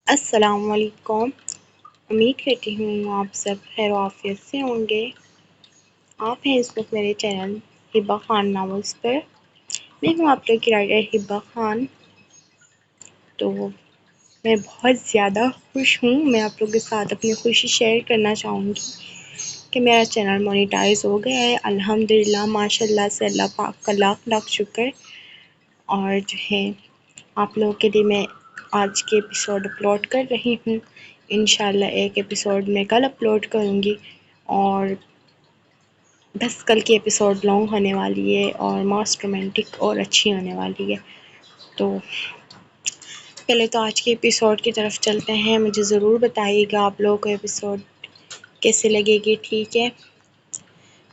السلام علیکم۔ امید کرتی ہوں آپ سب خیر و عافیت سے ہوں گے۔ آپ ہیں اس وقت میرے چینل ہبہ خان ناولز پر۔ میں ہوں آپ لوگ کی رائٹر ہبہ خان۔ تو میں بہت زیادہ خوش ہوں۔ میں آپ لوگوں کے ساتھ اپنی خوشی شیئر کرنا چاہوں گی کہ میرا چینل مونیٹائز ہو گیا ہے الحمدللہ، ماشاء اللہ سے، اللہ پاک کا لاکھ لاکھ شکر۔ اور جو ہے آپ لوگوں کے لیے میں آج کے ایپیسوڈ اپلوڈ کر رہی ہوں۔ انشاءاللہ ایک ایپیسوڈ میں کل اپلوڈ کروں گی، اور بس کل کی ایپیسوڈ لانگ ہونے والی ہے اور موسٹ رومانٹک اور اچھی ہونے والی ہے۔ تو پہلے تو آج کے ایپیسوڈ کی طرف چلتے ہیں۔ مجھے ضرور بتائیے گا آپ لوگوں کو ایپیسوڈ کیسے لگے گی، ٹھیک ہے؟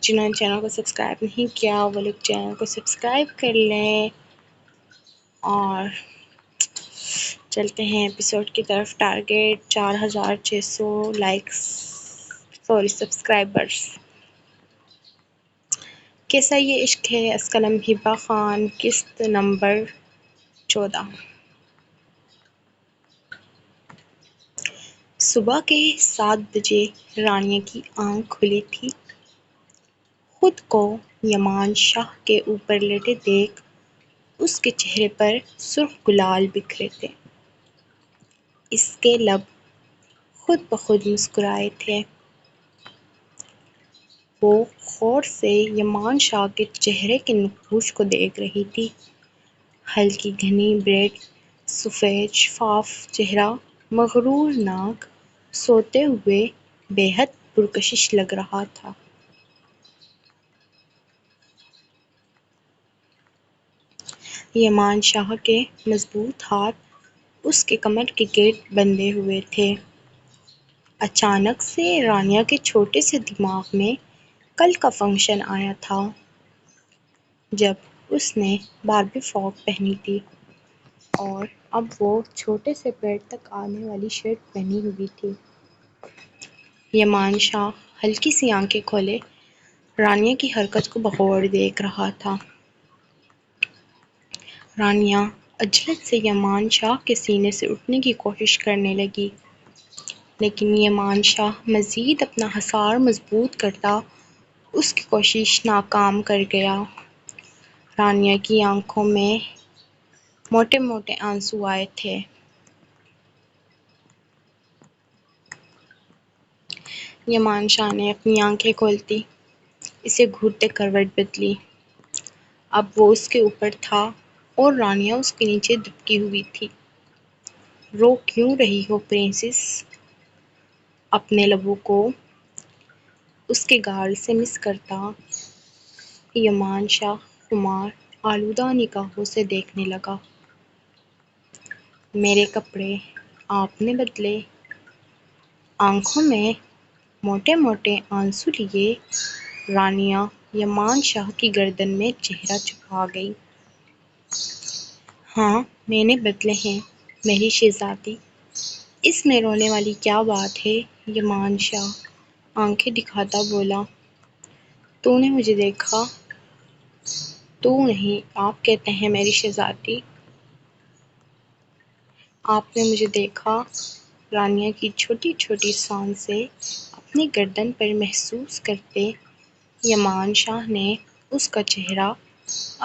جنہوں نے چینل کو سبسکرائب نہیں کیا وہ لوگ چینل کو سبسکرائب کر لیں، اور چلتے ہیں ایپیسوڈ کی طرف۔ Target 4600 likes, sorry subscribers. کیسا یہ عشق ہے، از قلم ہبہ خان، قسط نمبر 14۔ صبح کے 7 بجے رانیہ کی آنکھ کھلی تھی۔ خود کو یمان شاہ کے اوپر لیٹے دیکھ اس کے چہرے پر سرخ گلال بکھرے تھے۔ اس کے لب خود بخود مسکرائے تھے۔ وہ غور سے یمان شاہ کے چہرے کے نقوش کو دیکھ رہی تھی۔ ہلکی گھنی بریڈ، سفید شفاف چہرہ، مغرور ناک، سوتے ہوئے بے حد پرکشش لگ رہا تھا۔ یمان شاہ کے مضبوط ہاتھ اس کے کمر کے گرد بندھے ہوئے تھے۔ اچانک سے رانیہ کے چھوٹے سے دماغ میں کل کا فنکشن آیا تھا جب اس نے باربی فراک پہنی تھی، اور اب وہ چھوٹے سے پیر تک آنے والی شرٹ پہنی ہوئی تھی۔ یمان شاہ ہلکی سی آنکھیں کھولے رانیہ کی حرکت کو بغور دیکھ رہا تھا۔ رانیہ عجلت سے یمان شاہ کے سینے سے اٹھنے کی کوشش کرنے لگی، لیکن یمان شاہ مزید اپنا حصار مضبوط کرتا اس کی کوشش ناکام کر گیا۔ رانیہ کی آنکھوں میں موٹے موٹے آنسو آئے تھے۔ یمان شاہ نے اپنی آنکھیں کھولتی اسے گھورتے کروٹ بدلی۔ اب وہ اس کے اوپر تھا اور رانیہ اس کے نیچے دبکی ہوئی تھی۔ رو کیوں رہی ہو پرنسس؟ اپنے لبوں کو اس کے گال سے مس کرتا یمان شاہ خمار آلودہ نگاہوں سے دیکھنے لگا۔ میرے کپڑے آپ نے بدلے؟ آنکھوں میں موٹے موٹے آنسو لیے رانیہ یمان شاہ کی گردن میں چہرہ چھپا گئی۔ ہاں میں نے بدلے ہیں میری شہزادی۔ اس میں رونے والی کیا بات ہے؟ یمان شاہ آنکھیں دکھاتا بولا۔ تو نے مجھے دیکھا؟ تو نہیں، آپ کہتے ہیں میری شہزادی۔ آپ نے مجھے دیکھا؟ رانیہ کی چھوٹی چھوٹی سانسیں اپنی گردن پر محسوس کرتے یمان شاہ نے اس کا چہرہ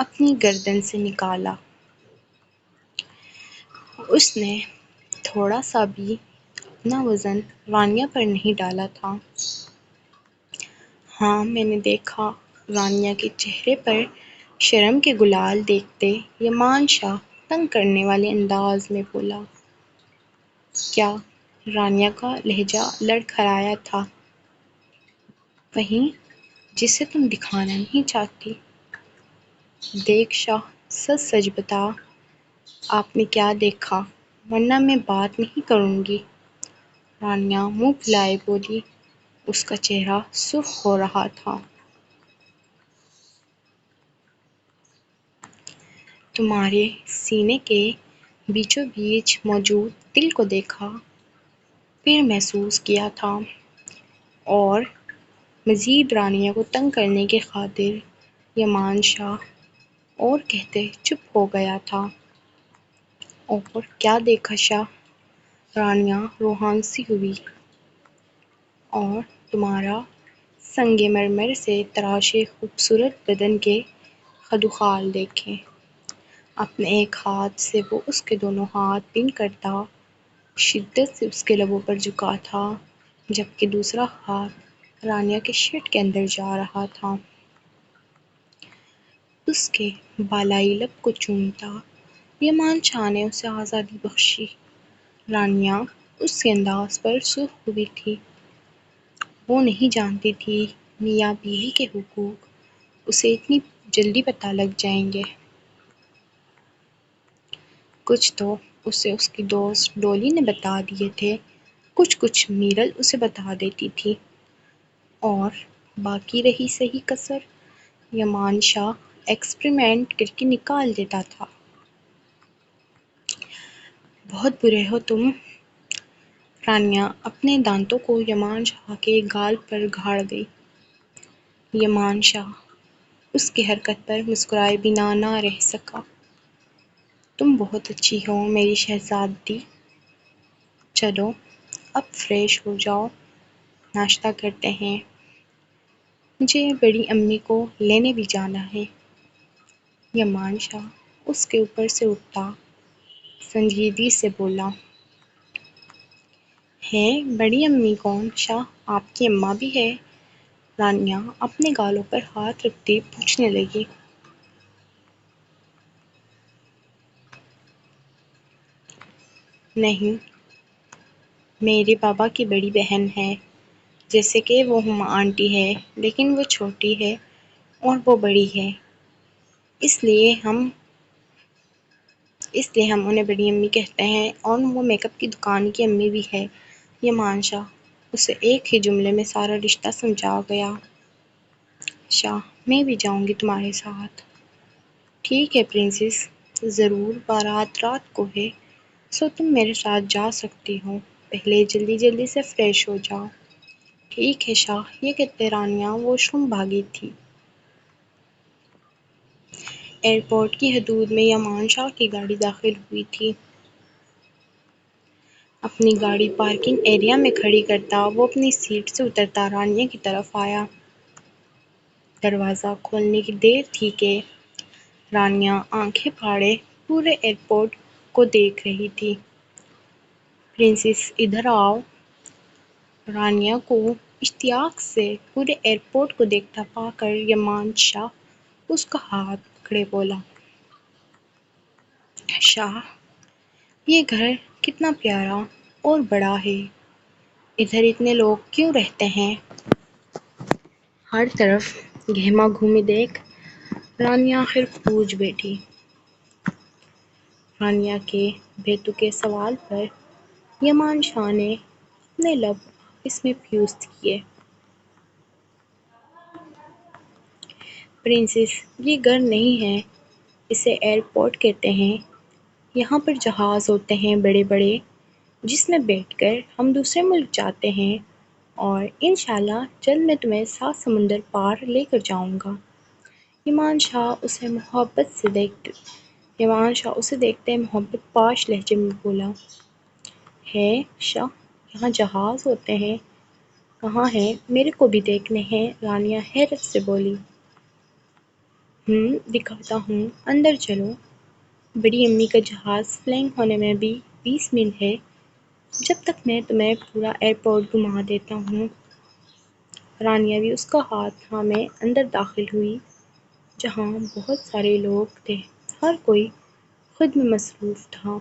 اپنی گردن سے نکالا۔ اس نے تھوڑا سا بھی اپنا وزن رانیہ پر نہیں ڈالا تھا۔ ہاں میں نے دیکھا۔ رانیہ کے چہرے پر شرم کے گلال دیکھتے یمان شاہ تنگ کرنے والے انداز میں بولا۔ کیا؟ رانیہ کا لہجہ لڑکھڑایا تھا۔ وہیں جسے تم دکھانا نہیں چاہتی۔ دیکھ شاہ، سچ سچ بتا، آپ نے کیا دیکھا، ورنہ میں بات نہیں کروں گی۔ رانیہ منہ پھلائے بولی۔ اس کا چہرہ سرخ ہو رہا تھا۔ تمہارے سینے کے بیچوں بیچ موجود دل کو دیکھا، پھر محسوس کیا تھا، اور مزید رانیہ کو تنگ کرنے کی خاطر یمان شاہ اور کہتے چپ ہو گیا تھا۔ اور کیا دیکھا شاہ؟ رانیہ روحان سی ہوئی اور تمہارا سنگ مرمر سے تراشے خوبصورت بدن کے خدوخال دیکھے۔ اپنے ایک ہاتھ سے وہ اس کے دونوں ہاتھ پن کرتا شدت سے اس کے لبوں پر جھکا تھا، جبکہ دوسرا ہاتھ رانیہ کے شرٹ کے اندر جا رہا تھا، اس کے بالائی لب کو چومتا۔ یمان شاہ نے اسے آزادی بخشی۔ رانیہ اس کے انداز پر سرخ ہوئی تھی۔ وہ نہیں جانتی تھی میاں بیوی کے حقوق اسے اتنی جلدی پتہ لگ جائیں گے۔ کچھ تو اسے اس کی دوست ڈولی نے بتا دیے تھے، کچھ میرل اسے بتا دیتی تھی، اور باقی رہی صحیح کسر یمان شاہ ایکسپریمنٹ کر کے نکال دیتا تھا۔ بہت برے ہو تم۔ رانیہ اپنے دانتوں کو یمان شاہ کے گال پر گھاڑ گئی۔ یمان شاہ اس کی حرکت پر مسکرائے بنا نہ رہ سکا۔ تم بہت اچھی ہو میری شہزادی۔ چلو اب فریش ہو جاؤ، ناشتہ کرتے ہیں، مجھے بڑی امی کو لینے بھی جانا ہے۔ یمان شاہ اس کے اوپر سے اٹھا، سنجیدگی سے بولا، ہے بڑی امی کون شاہ؟ آپ کی اماں بھی ہے؟ رانیہ اپنے گالوں پر ہاتھ رکھتے پوچھنے لگی۔ نہیں، میرے بابا کی بڑی بہن ہے، جیسے کہ وہ ہما آنٹی ہے، لیکن وہ چھوٹی ہے اور وہ بڑی ہے، اس لیے ہم انہیں بڑی امی کہتے ہیں، اور وہ میک اپ کی دکان کی امی بھی ہے۔ یمان شاہ اسے ایک ہی جملے میں سارا رشتہ سمجھا گیا۔ شاہ میں بھی جاؤں گی تمہارے ساتھ۔ ٹھیک ہے پرنسس، ضرور بارات رات کو ہے، سو تم میرے ساتھ جا سکتی ہو، پہلے جلدی سے فریش ہو جاؤ۔ ٹھیک ہے شاہ، یہ کہتے رانیہ واش روم بھاگی تھی۔ ایئرپورٹ کی حدود میں یمان شاہ کی گاڑی داخل ہوئی تھی۔ اپنی گاڑی پارکنگ ایریا میں کھڑی کرتا وہ اپنی سیٹ سے اترتا رانیہ کی طرف آیا۔ دروازہ کھولنے کی دیر تھی کہ رانیہ آنکھیں پھاڑے پورے ایئرپورٹ کو دیکھ رہی تھی۔ پرنسس ادھر آؤ۔ رانیہ کو اشتیاق سے پورے ایئرپورٹ کو دیکھتا پا کر یمان شاہ اس کا ہاتھ پکڑے بولا، شاہ یہ گھر کتنا پیارا اور بڑا ہے، ادھر اتنے لوگ کیوں رہتے ہیں؟ ہر طرف گہما گھومی دیکھ رانیہ آخر پوچھ بیٹھی۔ رانیہ کے بےتکے سوال پر یمان شاہ نے اپنے لب آپس میں فیوز کیے۔ پرنسس یہ گھر نہیں ہے، اسے ایئرپورٹ کہتے ہیں، یہاں پر جہاز ہوتے ہیں بڑے بڑے، جس میں بیٹھ کر ہم دوسرے ملک جاتے ہیں، اور انشاءاللہ جلد میں تمہیں 7 سمندر پار لے کر جاؤں گا۔ یمان شاہ اسے دیکھتے محبت پاش لہجے میں بولا، ہے شاہ یہاں جہاز ہوتے ہیں؟ کہاں ہیں؟ میرے کو بھی دیکھنے ہیں۔ رانیہ حیرت سے بولی، دکھاتا ہوں، اندر چلو۔ بڑی امی کا جہاز فلائنگ ہونے میں بھی 20 منٹ ہے، جب تک میں تمہیں پورا ایئرپورٹ گھما دیتا ہوں۔ رانیہ بھی اس کا ہاتھ تھامے اندر داخل ہوئی، جہاں بہت سارے لوگ تھے، ہر کوئی خود میں مصروف تھا۔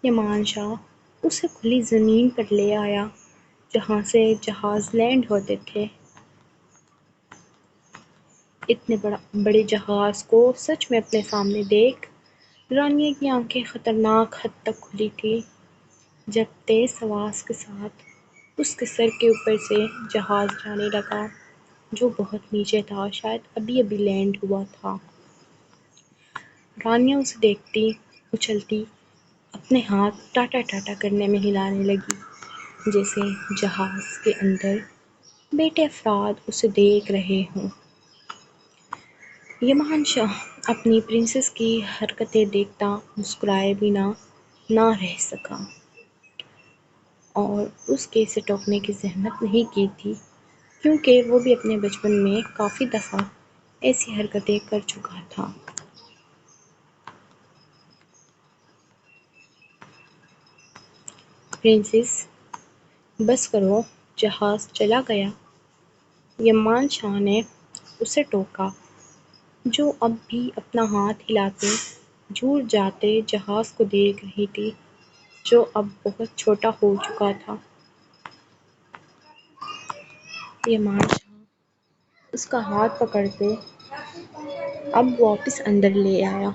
یمان شاہ اسے کھلی زمین پر لے آیا جہاں سے جہاز لینڈ ہوتے تھے۔ اتنے بڑے جہاز کو سچ میں اپنے سامنے دیکھ رانیہ کی آنکھیں خطرناک حد تک کھلی تھی، جب تیز آواز کے ساتھ اس کے سر کے اوپر سے جہاز جانے لگا، جو بہت نیچے تھا، شاید ابھی لینڈ ہوا تھا۔ رانیہ اسے دیکھتی اچھلتی اپنے ہاتھ ٹاٹا کرنے میں ہلانے لگی، جیسے جہاز کے اندر بیٹھے افراد اسے دیکھ رہے ہوں۔ یمان شاہ اپنی پرنسس کی حرکتیں دیکھتا مسکرائے بنا نہ رہ سکا۔ اور اس کے اسے ٹوکنے کی زحمت نہیں کی تھی، کیونکہ وہ بھی اپنے بچپن میں کافی دفعہ ایسی حرکتیں کر چکا تھا۔ پرنسس، بس کرو، جہاز چلا گیا، یمان شاہ نے اسے ٹوکا، جو اب بھی اپنا ہاتھ ہلاتے جھول جاتے جہاز کو دیکھ رہی تھی، جو اب بہت چھوٹا ہو چکا تھا۔ یمان شاہ اس کا ہاتھ پکڑتے اب واپس اندر لے آیا۔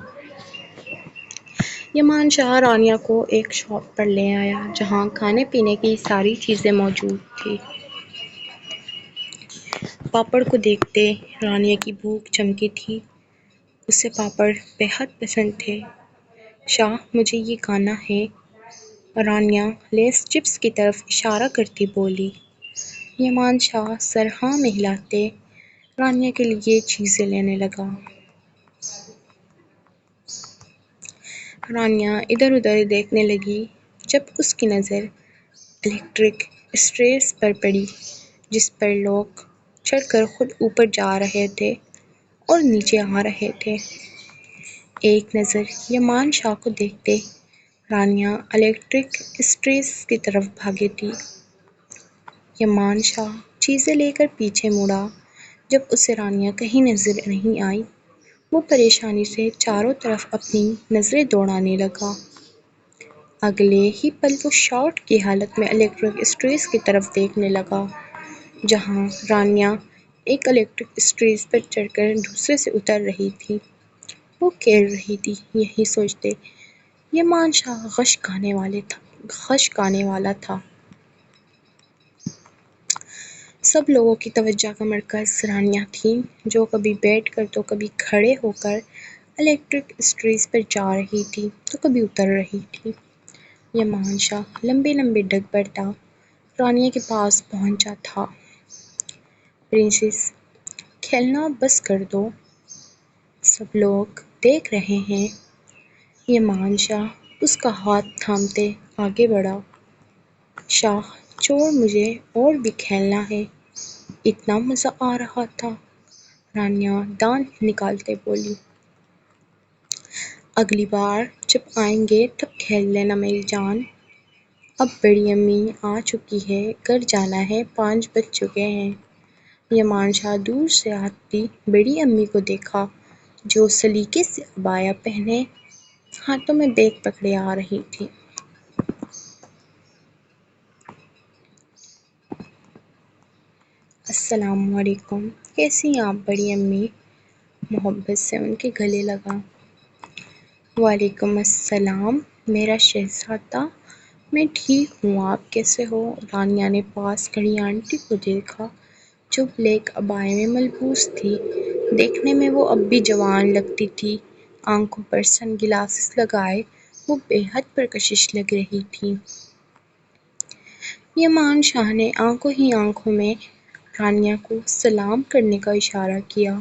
یمان شاہ رانیہ کو ایک شاپ پر لے آیا جہاں کھانے پینے کی ساری چیزیں موجود تھیں۔ پاپڑ کو دیکھتے رانیہ کی بھوک چمکی تھی، اسے پاپڑ بے حد پسند تھے۔ شاہ، مجھے یہ کھانا ہے، رانیہ لیس چپس کی طرف اشارہ کرتی بولی۔ یمان شاہ سر ہاں میں ہلاتے رانیہ کے لیے چیزیں لینے لگا۔ رانیہ ادھر ادھر دیکھنے لگی جب اس کی نظر الیکٹرک اسٹیئرز پر پڑی، جس پر لوگ چڑھ کر خود اوپر جا رہے تھے اور نیچے آ رہے تھے۔ ایک نظر یمان شاہ کو دیکھتے رانیہ الیکٹرک اسٹیئرز کی طرف بھاگی تھی۔ یمان شاہ چیزیں لے کر پیچھے مڑا۔ جب اسے رانیہ کہیں نظر نہیں آئی، وہ پریشانی سے چاروں طرف اپنی نظریں دوڑانے لگا۔ اگلے ہی پل وہ شاٹ کی حالت میں الیکٹرک اسٹیئرز کی طرف دیکھنے لگا، جہاں رانیہ ایک الیکٹرک اسٹیئر پر چڑھ کر دوسرے سے اتر رہی تھی۔ وہ کھیل رہی تھی، یہی سوچتے یمان شاہ غشک آنے والا تھا۔ سب لوگوں کی توجہ کا مرکز رانیہ تھی، جو کبھی بیٹھ کر تو کبھی کھڑے ہو کر الیکٹرک اسٹیئرز پر جا رہی تھی تو کبھی اتر رہی تھی۔ یمان شاہ لمبے لمبے ڈگ برتا رانیہ کے پاس پہنچا تھا۔ پرنسس، کھیلنا بس کر دو، سب لوگ دیکھ رہے ہیں۔ یمان شاہ اس کا ہاتھ تھامتے آگے بڑھا۔ شاہ، چھوڑ، مجھے اور بھی کھیلنا ہے، اتنا مزہ آ رہا تھا، رانیہ دانت نکالتے بولی۔ اگلی بار جب آئیں گے تب کھیل لینا میری جان، اب بڑی امی آ چکی ہے، گھر جانا ہے، 5 بج چکے ہیں۔ یمان شاہ دور سے آتی بڑی امی کو دیکھا، جو سلیقے سے عبایا پہنے ہاتھوں میں بیگ پکڑے آ رہی تھی۔ السلام علیکم، کیسی ہیں آپ بڑی امی؟ محبت سے ان کے گلے لگا۔ وعلیکم السلام میرا شہزادہ، میں ٹھیک ہوں، آپ کیسے ہو؟ رانیہ نے پاس کھڑی آنٹی کو دیکھا، جو بلیک عبایا میں ملبوس تھی۔ دیکھنے میں وہ اب بھی جوان لگتی تھی، آنکھوں پر سن گلاسز لگائے وہ بے حد پرکشش لگ رہی تھی۔ یمان شاہ نے آنکھوں ہی آنکھوں میں رانیہ کو سلام کرنے کا اشارہ کیا۔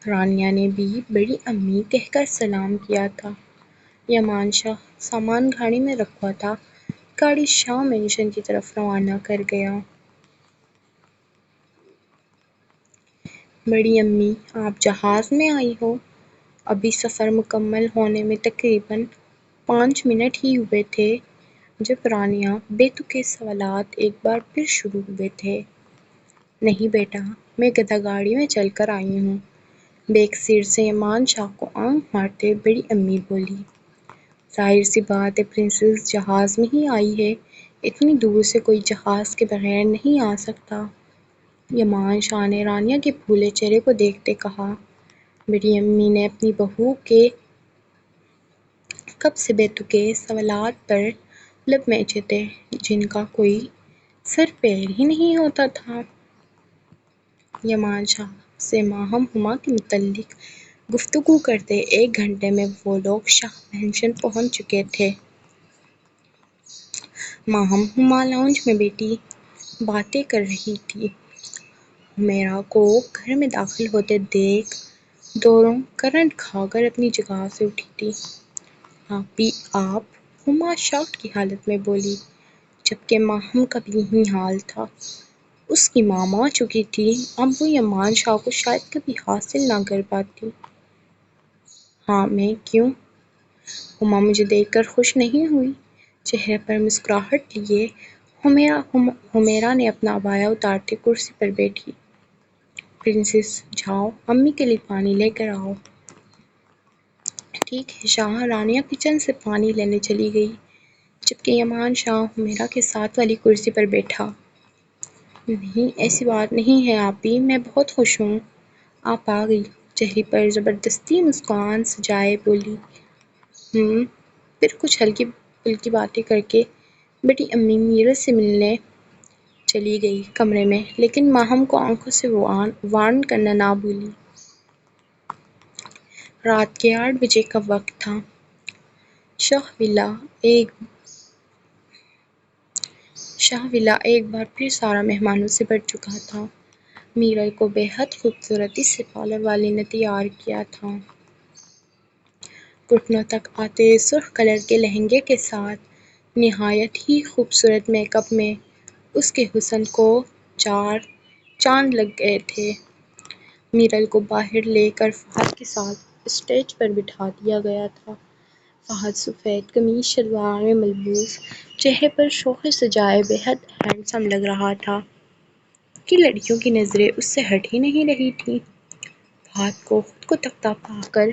رانیہ نے بھی بڑی امی کہہ کر سلام کیا تھا۔ یمان شاہ سامان گاڑی میں رکھا تھا، گاڑی شاہ مینشن کی طرف روانہ کر گیا۔ بڑی امی، آپ جہاز میں آئی ہو؟ ابھی سفر مکمل ہونے میں تقریباً 5 منٹ ہی ہوئے تھے جب رانیہ بے تکے سوالات ایک بار پھر شروع ہوئے تھے۔ نہیں بیٹا، میں گدھا گاڑی میں چل کر آئی ہوں، بیک سیٹ سے یمان شاہ کو آنکھ مارتے بڑی امی بولی۔ ظاہر سی بات ہے، پرنسس جہاز میں ہی آئی ہے، اتنی دور سے کوئی جہاز کے بغیر نہیں آ سکتا، یمان شاہ نے رانیہ کے پھولے چہرے کو دیکھتے کہا۔ بڑی امی نے اپنی بہو کے کب سے بے تکے سوالات پر لب میچے تھے، جن کا کوئی سر پیر ہی نہیں ہوتا تھا۔ یمان شاہ سے ماہم ہما کے متعلق گفتگو کرتے 1 گھنٹے میں وہ لوگ شاہ مینشن پہنچ چکے تھے۔ ماہم ہما لاؤنج میں بیٹھی باتیں کر رہی تھی۔ حمیرہ کو گھر میں داخل ہوتے دیکھ دوروں کرنٹ کھا کر اپنی جگہ سے اٹھی تھی۔ آپ، ہما شاکڈ کی حالت میں بولی۔ جبکہ ماہم کا بھی یہی حال تھا۔ اس کی ماں مر چکی تھی، اب وہ یمان شاہ کو شاید کبھی حاصل نہ کر پاتی۔ ہاں میں کیوں؟ ہما مجھے دیکھ کر خوش نہیں ہوئی۔ چہرے پر مسکراہٹ لیے حمیرہ نے اپنا عبایا اتارتے کرسی پر بیٹھی۔ پرنسس جاؤ امی کے لیے پانی لے کر آؤ۔ ٹھیک ہے شاہ رانیہ کچن سے پانی لینے چلی گئی، جبکہ یمان شاہ حمیرہ کے ساتھ والی کرسی پر بیٹھا۔ نہیں ایسی بات نہیں ہے آپی، میں بہت خوش ہوں۔ آپ آ گئی، چہرے پر زبردستی مسکان سجائے بولی۔ پھر کچھ ہلکی پھلکی باتیں کر کے بڑی امی میرل سے ملنے چلی گئی کمرے میں، لیکن ماہم کو آنکھوں سے وارن کرنا نہ بھولی۔ رات کے 8 بجے کا وقت تھا۔ شاہ ولا ایک بار پھر سارا مہمانوں سے بھر چکا تھا۔ میرل کو بے حد خوبصورتی سے پارلر والی نے تیار کیا تھا۔ گھٹنوں تک آتے سرخ کلر کے لہنگے کے ساتھ نہایت ہی خوبصورت میک اپ میں اس کے حسن کو 4 چاند لگ گئے تھے۔ میرل کو باہر لے کر فہد کے ساتھ اسٹیج پر بٹھا دیا گیا تھا۔ فہد سفید قمیص شلوار میں ملبوس، چہرے پر شوخی سجائے بے حد ہینڈسم لگ رہا تھا کہ لڑکیوں کی نظریں اس سے ہٹ ہی نہیں رہی تھیں۔ فہد کو خود کو تکتا پا کر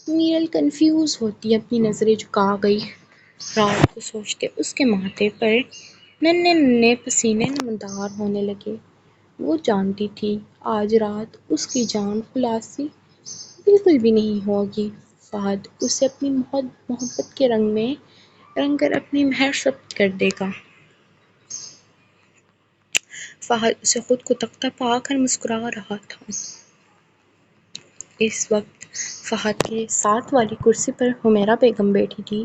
میرل کنفیوز ہوتی اپنی نظریں جھکا گئی۔ رات کو سوچتے اس کے ماتھے پر ننھے ننھے پسینے نمودار ہونے لگے۔ وہ جانتی تھی آج رات اس کی جان خلاصی بالکل بھی نہیں ہوگی۔ فہد اسے اپنی محبت کے رنگ میں رنگ کر اپنی مہر ثبت کر دے گا۔ فہد اسے خود کو تکتا پا کر مسکرا رہا تھا۔ اس وقت فہد کے ساتھ والی کرسی پر حمیرہ بیگم بیٹھی تھی،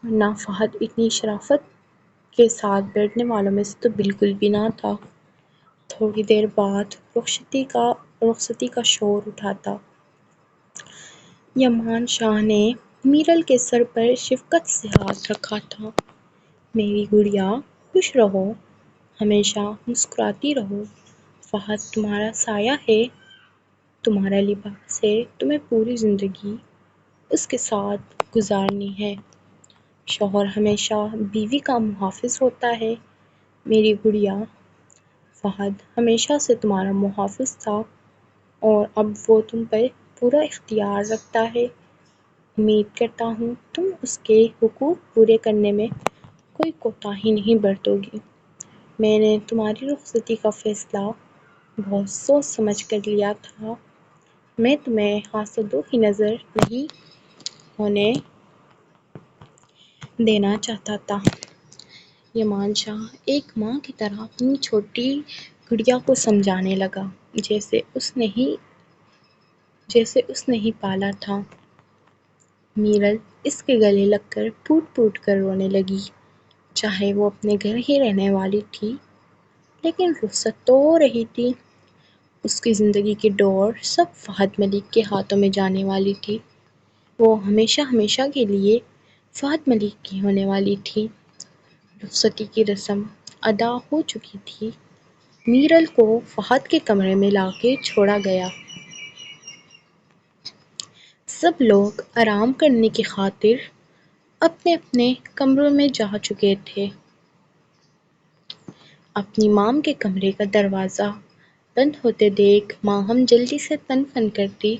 ورنہ فہد اتنی شرافت کے ساتھ بیٹھنے والوں میں سے تو بالکل بھی نہ تھا۔ تھوڑی دیر بعد رخصتی کا شور اٹھا۔ یمان شاہ نے میرل کے سر پر شفقت سے ہاتھ رکھا تھا۔ میری گڑیا خوش رہو، ہمیشہ مسکراتی رہو، فہد تمہارا سایہ ہے، تمہارا لباس ہے، تمہیں پوری زندگی اس کے ساتھ گزارنی ہے۔ شوہر ہمیشہ بیوی کا محافظ ہوتا ہے میری گڑیا۔ فہد ہمیشہ سے تمہارا محافظ تھا اور اب وہ تم پر پورا اختیار رکھتا ہے۔ امید کرتا ہوں تم اس کے حقوق پورے کرنے میں کوئی کوتاہی نہیں برتو گی۔ میں نے تمہاری رخصتی کا فیصلہ بہت سوچ سمجھ کر لیا تھا۔ میں تمہیں حاسدوں کی نظر نہیں ہونے دینا چاہتا تھا۔ یمان شاہ ایک ماں کی طرح اپنی چھوٹی گڑیا کو سمجھانے لگا، جیسے اس نے ہی پالا تھا۔ میرل اس کے گلے لگ کر پھوٹ پھوٹ کر رونے لگی۔ چاہے وہ اپنے گھر ہی رہنے والی تھی، لیکن رخصت تو ہو رہی تھی۔ اس کی زندگی کی ڈور سب فہد ملک کے ہاتھوں میں جانے والی تھی۔ وہ ہمیشہ ہمیشہ کے لیے فہد ملک کی ہونے والی تھی۔ رخصتی کی رسم ادا ہو چکی تھی۔ میرل کو فہد کے کمرے میں لا کے چھوڑا گیا۔ سب لوگ آرام کرنے کی خاطر اپنے اپنے کمروں میں جا چکے تھے۔ اپنی مام کے کمرے کا دروازہ بند ہوتے دیکھ ماہم جلدی سے تن فن کرتی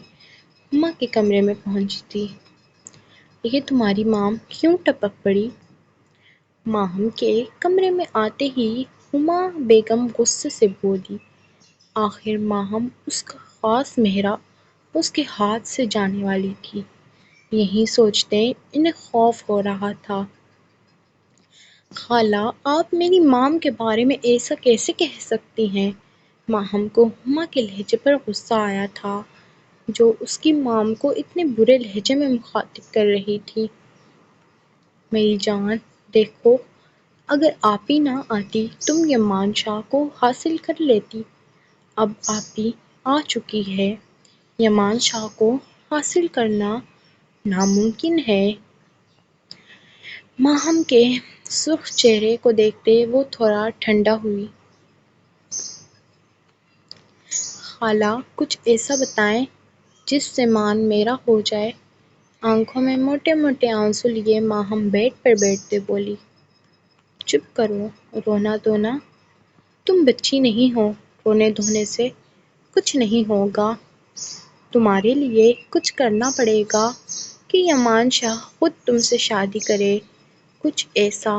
ہما کے کمرے میں پہنچتی۔ یہ تمہاری مام کیوں ٹپک پڑی؟ ماہم کے کمرے میں آتے ہی ہما بیگم غصے سے بولی۔ آخر ماہم اس کا خاص مہرہ اس کے ہاتھ سے جانے والی تھی، یہی سوچتے انہیں خوف ہو رہا تھا۔ خالہ آپ میری مام کے بارے میں ایسا کیسے کہہ سکتی ہیں؟ ماہم کو ہما کے لہجے پر غصہ آیا تھا، جو اس کی مام کو اتنے برے لہجے میں مخاطب کر رہی تھی۔ میری جان دیکھو، اگر آپی نہ آتی تم یمان شاہ کو حاصل کر لیتی۔ اب آپی آ چکی ہے، یمان شاہ کو حاصل کرنا ناممکن ہے۔ ماہم کے سرخ چہرے کو دیکھتے وہ تھوڑا ٹھنڈا ہوئی۔ خالہ کچھ ایسا بتائیں جس سے مان میرا ہو جائے۔ آنکھوں میں موٹے موٹے آنسو لیے ماہم بیڈ پر بیٹھتے بولی۔ چپ کرو، رونا دھونا، تم بچی نہیں ہو، رونے دھونے سے کچھ نہیں ہوگا۔ تمہارے لیے کچھ کرنا پڑے گا کہ یمان شاہ خود تم سے شادی کرے، کچھ ایسا۔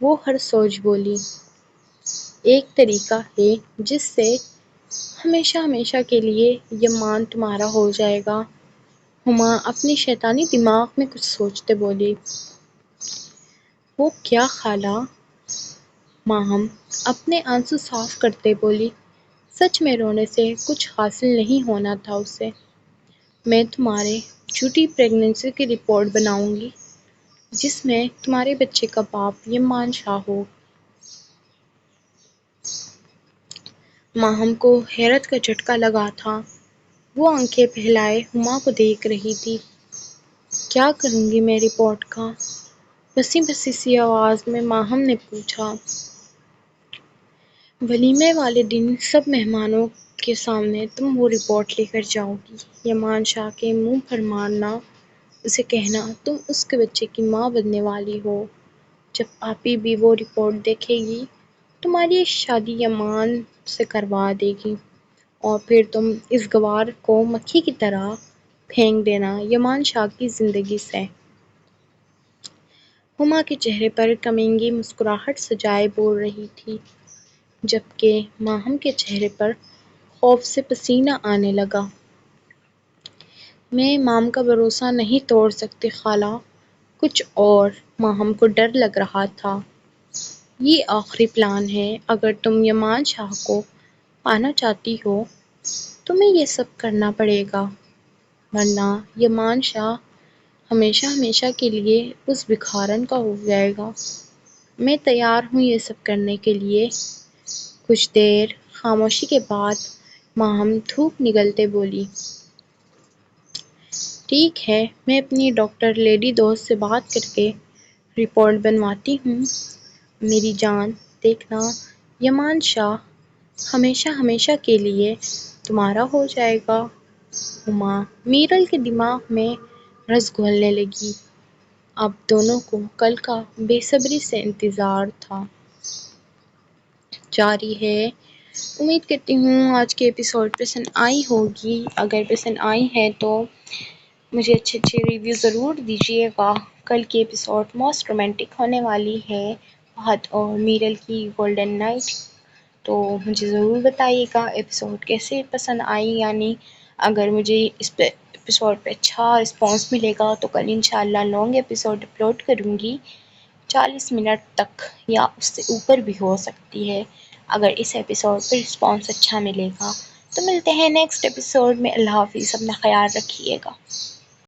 وہ ہر سوچ بولی۔ ایک طریقہ ہے جس سے ہمیشہ ہمیشہ کے لیے یمان تمہارا ہو جائے گا۔ ہما اپنی شیطانی دماغ میں کچھ سوچتے بولی۔ وہ کیا خالہ؟ ماہم اپنے آنسو صاف کرتے بولی۔ سچ میں رونے سے کچھ حاصل نہیں ہونا تھا اسے۔ میں تمہارے جھوٹی پریگننسی کی رپورٹ بناؤں گی جس میں تمہارے بچے کا باپ یمان شاہ ہو۔ ماہم کو حیرت کا جھٹکا لگا تھا۔ وہ آنکھیں پھیلائے ہما کو دیکھ رہی تھی۔ کیا کروں گی میں رپورٹ کا؟ پسی پسی سی آواز میں ماہم نے پوچھا۔ ولیمے والے دن سب مہمانوں کے سامنے تم وہ رپورٹ لے کر جاؤ گی، یمان شاہ کے منہ پر مارنا، اسے کہنا تم اس کے بچے کی ماں بننے والی ہو۔ جب آپی بھی وہ رپورٹ دیکھے گی تمہاری شادی یمان سے کروا دے گی اور پھر تم اس گوار کو مکھی کی طرح پھینک دینا یمان شاہ کی زندگی سے۔ ہما کے چہرے پر کمینگی مسکراہٹ سجائے بول رہی تھی، جبکہ ماہم کے چہرے پر خوف سے پسینہ آنے لگا۔ میں مام کا بھروسہ نہیں توڑ سکتی خالہ، کچھ اور۔ ماہم کو ڈر لگ رہا تھا۔ یہ آخری پلان ہے، اگر تم یمان شاہ کو پانا چاہتی ہو تمہیں یہ سب کرنا پڑے گا، ورنہ یمان شاہ ہمیشہ ہمیشہ کے لیے اس بھکارن کا ہو جائے گا۔ میں تیار ہوں یہ سب کرنے کے لیے۔ کچھ دیر خاموشی کے بعد ماہم دھوپ نگلتے بولی۔ ٹھیک ہے، میں اپنی ڈاکٹر لیڈی دوست سے بات کر کے رپورٹ بنواتی ہوں۔ میری جان، دیکھنا یمان شاہ ہمیشہ ہمیشہ کے لیے تمہارا ہو جائے گا۔ ہما میرل کے دماغ میں رس گھولنے لگی۔ اب دونوں کو کل کا بے صبری سے انتظار تھا۔ جاری ہے۔ امید کرتی ہوں آج کے ایپیسوڈ پسند آئی ہوگی۔ اگر پسند آئی ہے تو مجھے اچھے ریویو ضرور دیجیے گا۔ کل کی ایپیسوڈ موسٹ رومانٹک ہونے والی ہے، فہد اور میرل کی گولڈن نائٹ۔ تو مجھے ضرور بتائیے گا ایپیسوڈ کیسے پسند آئی، یعنی اگر مجھے اس پہ ایپیسوڈ پہ اچھا رسپانس ملے گا تو کل انشاءاللہ لانگ ایپیسوڈ اپلوڈ کروں گی، 40 منٹ تک یا اس سے اوپر بھی ہو سکتی ہے، اگر اس ایپیسوڈ پہ رسپانس اچھا ملے گا۔ تو ملتے ہیں نیکسٹ ایپیسوڈ میں۔ اللہ حافظ، اپنا خیال رکھیے گا۔